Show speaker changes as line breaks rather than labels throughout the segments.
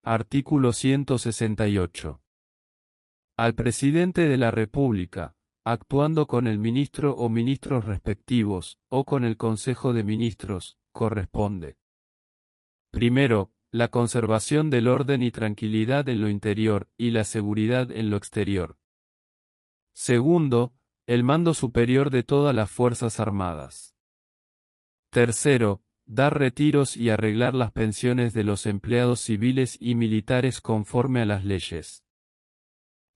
Artículo 168. Al Presidente de la República, actuando con el ministro o ministros respectivos, o con el Consejo de Ministros, corresponde: primero, la conservación del orden y tranquilidad en lo interior, y la seguridad en lo exterior. Segundo, el mando superior de todas las Fuerzas Armadas. Tercero, dar retiros y arreglar las pensiones de los empleados civiles y militares conforme a las leyes.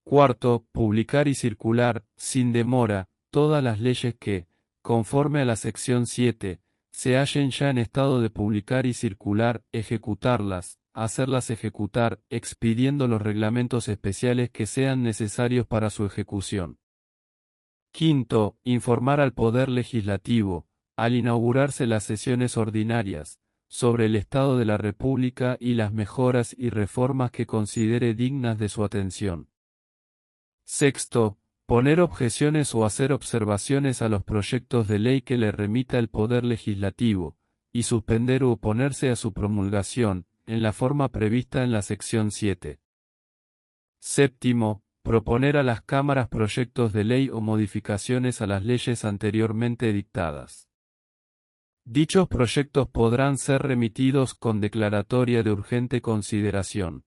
Cuarto, publicar y circular, sin demora, todas las leyes que, conforme a la sección 7, se hallen ya en estado de publicar y circular, ejecutarlas, hacerlas ejecutar, expidiendo los reglamentos especiales que sean necesarios para su ejecución. Quinto, informar al Poder Legislativo, al inaugurarse las sesiones ordinarias, sobre el estado de la República y las mejoras y reformas que considere dignas de su atención. Sexto, poner objeciones o hacer observaciones a los proyectos de ley que le remita el Poder Legislativo, y suspender u oponerse a su promulgación, en la forma prevista en la sección 7. Séptimo, proponer a las cámaras proyectos de ley o modificaciones a las leyes anteriormente dictadas. Dichos proyectos podrán ser remitidos con declaratoria de urgente consideración.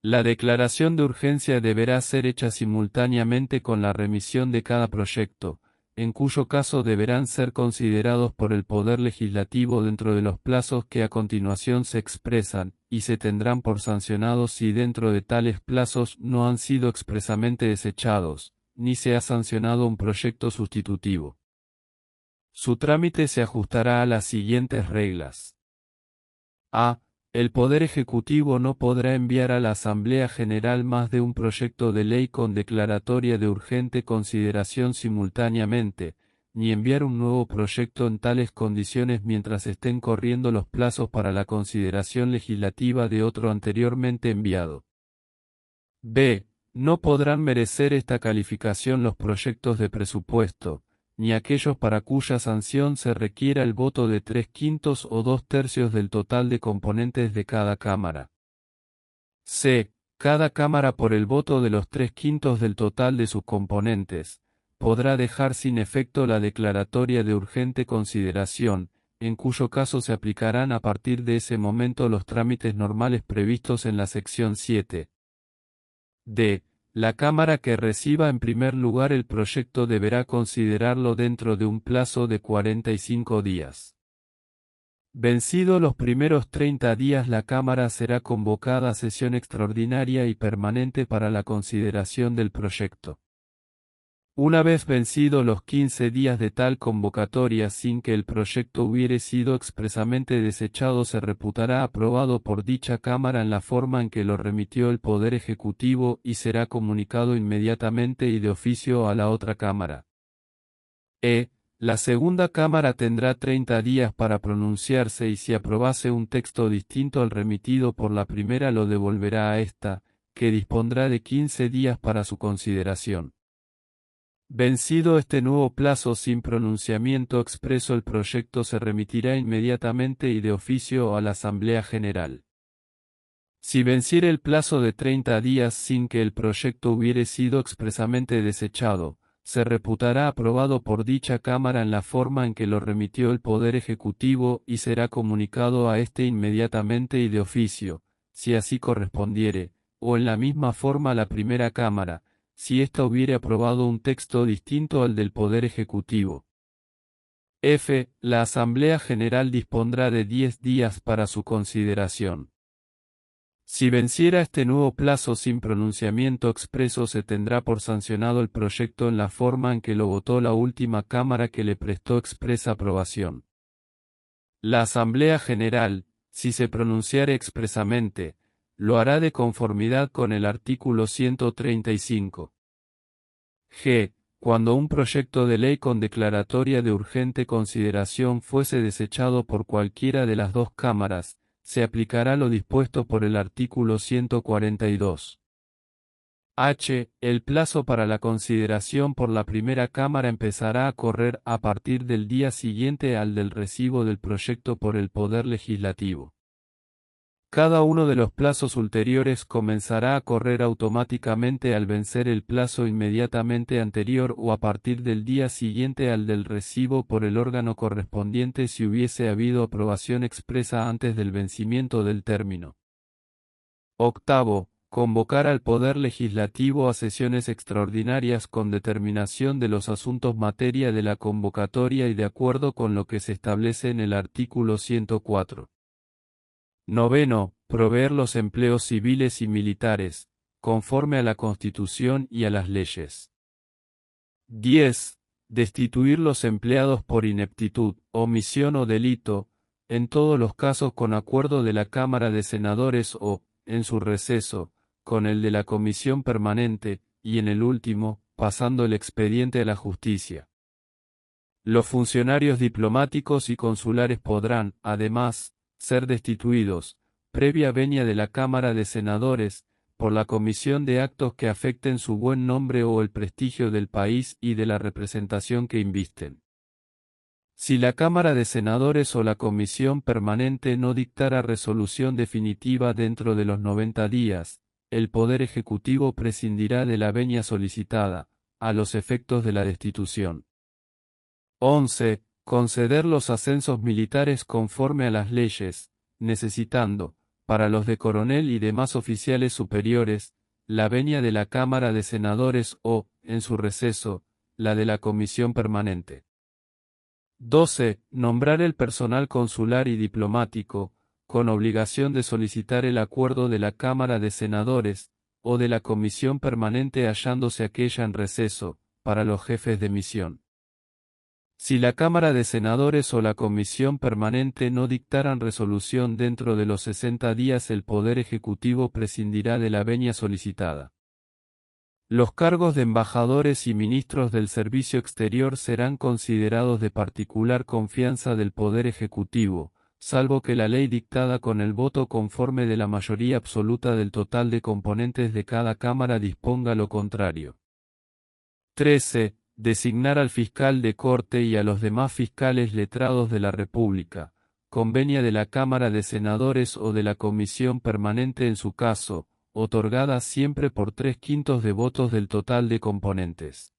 La declaración de urgencia deberá ser hecha simultáneamente con la remisión de cada proyecto, en cuyo caso deberán ser considerados por el Poder Legislativo dentro de los plazos que a continuación se expresan, y se tendrán por sancionados si dentro de tales plazos no han sido expresamente desechados, ni se ha sancionado un proyecto sustitutivo. Su trámite se ajustará a las siguientes reglas. A. El Poder Ejecutivo no podrá enviar a la Asamblea General más de un proyecto de ley con declaratoria de urgente consideración simultáneamente, ni enviar un nuevo proyecto en tales condiciones mientras estén corriendo los plazos para la consideración legislativa de otro anteriormente enviado. B. No podrán merecer esta calificación los proyectos de presupuesto, ni aquellos para cuya sanción se requiera el voto de 3/5 o 2/3 del total de componentes de cada Cámara. C. Cada Cámara por el voto de los 3/5 del total de sus componentes, podrá dejar sin efecto la declaratoria de urgente consideración, en cuyo caso se aplicarán a partir de ese momento los trámites normales previstos en la sección 7. D. La Cámara que reciba en primer lugar el proyecto deberá considerarlo dentro de un plazo de 45 días. Vencido los primeros 30 días, la Cámara será convocada a sesión extraordinaria y permanente para la consideración del proyecto. Una vez vencidos los 15 días de tal convocatoria sin que el proyecto hubiere sido expresamente desechado, se reputará aprobado por dicha Cámara en la forma en que lo remitió el Poder Ejecutivo y será comunicado inmediatamente y de oficio a la otra Cámara. La segunda Cámara tendrá 30 días para pronunciarse y si aprobase un texto distinto al remitido por la primera lo devolverá a esta, que dispondrá de 15 días para su consideración. Vencido este nuevo plazo sin pronunciamiento expreso, el proyecto se remitirá inmediatamente y de oficio a la Asamblea General. Si venciere el plazo de 30 días sin que el proyecto hubiere sido expresamente desechado, se reputará aprobado por dicha Cámara en la forma en que lo remitió el Poder Ejecutivo y será comunicado a éste inmediatamente y de oficio, si así correspondiere, o en la misma forma a la primera Cámara, si ésta hubiere aprobado un texto distinto al del Poder Ejecutivo. F. La Asamblea General dispondrá de 10 días para su consideración. Si venciera este nuevo plazo sin pronunciamiento expreso, se tendrá por sancionado el proyecto en la forma en que lo votó la última Cámara que le prestó expresa aprobación. La Asamblea General, si se pronunciare expresamente, lo hará de conformidad con el artículo 135. G. Cuando un proyecto de ley con declaratoria de urgente consideración fuese desechado por cualquiera de las dos cámaras, se aplicará lo dispuesto por el artículo 142. H. El plazo para la consideración por la primera Cámara empezará a correr a partir del día siguiente al del recibo del proyecto por el Poder Legislativo. Cada uno de los plazos ulteriores comenzará a correr automáticamente al vencer el plazo inmediatamente anterior o a partir del día siguiente al del recibo por el órgano correspondiente si hubiese habido aprobación expresa antes del vencimiento del término. Octavo, convocar al Poder Legislativo a sesiones extraordinarias con determinación de los asuntos materia de la convocatoria y de acuerdo con lo que se establece en el artículo 104. Noveno, proveer los empleos civiles y militares, conforme a la Constitución y a las leyes. 10. Destituir los empleados por ineptitud, omisión o delito, en todos los casos con acuerdo de la Cámara de Senadores o, en su receso, con el de la Comisión Permanente, y en el último, pasando el expediente a la justicia. Los funcionarios diplomáticos y consulares podrán, además, ser destituidos, previa venia de la Cámara de Senadores, por la comisión de actos que afecten su buen nombre o el prestigio del país y de la representación que invisten. Si la Cámara de Senadores o la Comisión Permanente no dictara resolución definitiva dentro de los 90 días, el Poder Ejecutivo prescindirá de la venia solicitada, a los efectos de la destitución. 11. Conceder los ascensos militares conforme a las leyes, necesitando, para los de coronel y demás oficiales superiores, la venia de la Cámara de Senadores o, en su receso, la de la Comisión Permanente. 12. Nombrar el personal consular y diplomático, con obligación de solicitar el acuerdo de la Cámara de Senadores, o de la Comisión Permanente hallándose aquella en receso, para los jefes de misión. Si la Cámara de Senadores o la Comisión Permanente no dictaran resolución dentro de los 60 días, el Poder Ejecutivo prescindirá de la venia solicitada. Los cargos de embajadores y ministros del Servicio Exterior serán considerados de particular confianza del Poder Ejecutivo, salvo que la ley dictada con el voto conforme de la mayoría absoluta del total de componentes de cada Cámara disponga lo contrario. 13. Designar al fiscal de corte y a los demás fiscales letrados de la República, con venia de la Cámara de Senadores o de la Comisión Permanente en su caso, otorgada siempre por 3/5 de votos del total de componentes.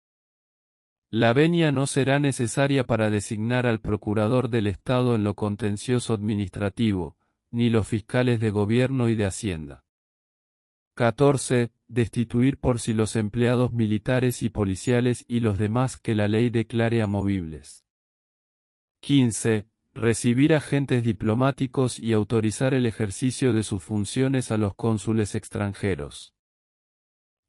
La venia no será necesaria para designar al Procurador del Estado en lo contencioso administrativo, ni los fiscales de gobierno y de Hacienda. 14. Destituir por sí los empleados militares y policiales y los demás que la ley declare amovibles. 15. Recibir agentes diplomáticos y autorizar el ejercicio de sus funciones a los cónsules extranjeros.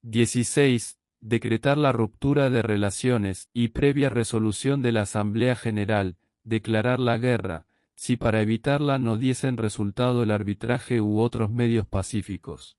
16. Decretar la ruptura de relaciones y previa resolución de la Asamblea General, declarar la guerra, si para evitarla no diesen resultado el arbitraje u otros medios pacíficos.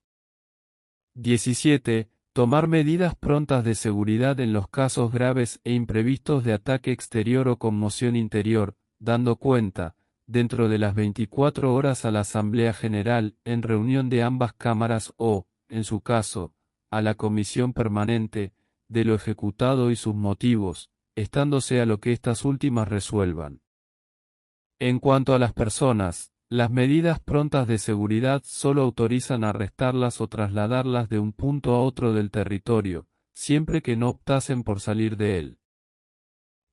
17. Tomar medidas prontas de seguridad en los casos graves e imprevistos de ataque exterior o conmoción interior, dando cuenta, dentro de las 24 horas a la Asamblea General, en reunión de ambas cámaras o, en su caso, a la Comisión Permanente, de lo ejecutado y sus motivos, estándose a lo que estas últimas resuelvan. En cuanto a las personas, las medidas prontas de seguridad solo autorizan arrestarlas o trasladarlas de un punto a otro del territorio, siempre que no optasen por salir de él.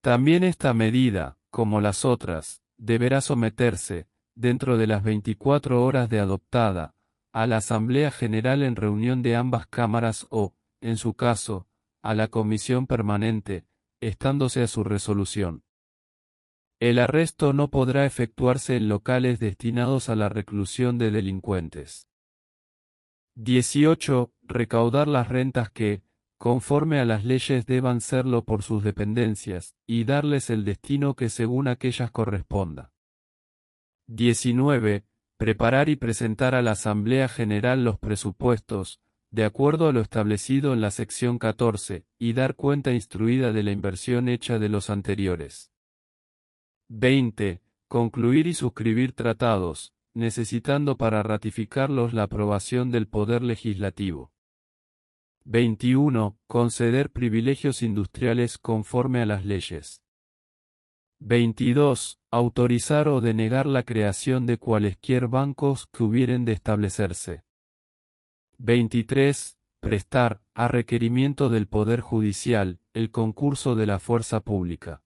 También esta medida, como las otras, deberá someterse, dentro de las 24 horas de adoptada, a la Asamblea General en reunión de ambas cámaras o, en su caso, a la Comisión Permanente, estándose a su resolución. El arresto no podrá efectuarse en locales destinados a la reclusión de delincuentes. 18. Recaudar las rentas que, conforme a las leyes, deban serlo por sus dependencias, y darles el destino que según aquellas corresponda. 19. Preparar y presentar a la Asamblea General los presupuestos, de acuerdo a lo establecido en la sección 14, y dar cuenta instruida de la inversión hecha de los anteriores. 20. Concluir y suscribir tratados, necesitando para ratificarlos la aprobación del Poder Legislativo. 21. Conceder privilegios industriales conforme a las leyes. 22. Autorizar o denegar la creación de cualesquier bancos que hubieren de establecerse. 23. Prestar, a requerimiento del Poder Judicial, el concurso de la fuerza pública.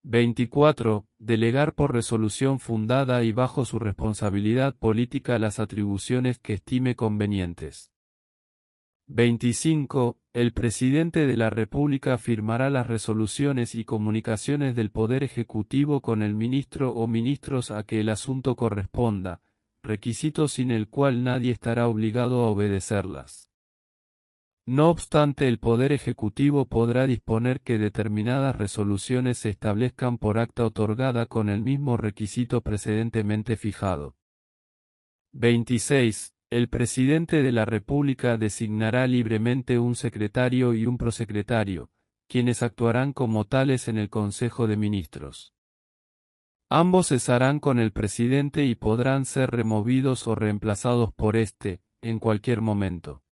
24. Delegar por resolución fundada y bajo su responsabilidad política las atribuciones que estime convenientes. 25. El presidente de la República firmará las resoluciones y comunicaciones del Poder Ejecutivo con el ministro o ministros a que el asunto corresponda, requisito sin el cual nadie estará obligado a obedecerlas. No obstante, el Poder Ejecutivo podrá disponer que determinadas resoluciones se establezcan por acta otorgada con el mismo requisito precedentemente fijado. 26. El presidente de la República designará libremente un secretario y un prosecretario, quienes actuarán como tales en el Consejo de Ministros. Ambos cesarán con el presidente y podrán ser removidos o reemplazados por éste, en cualquier momento.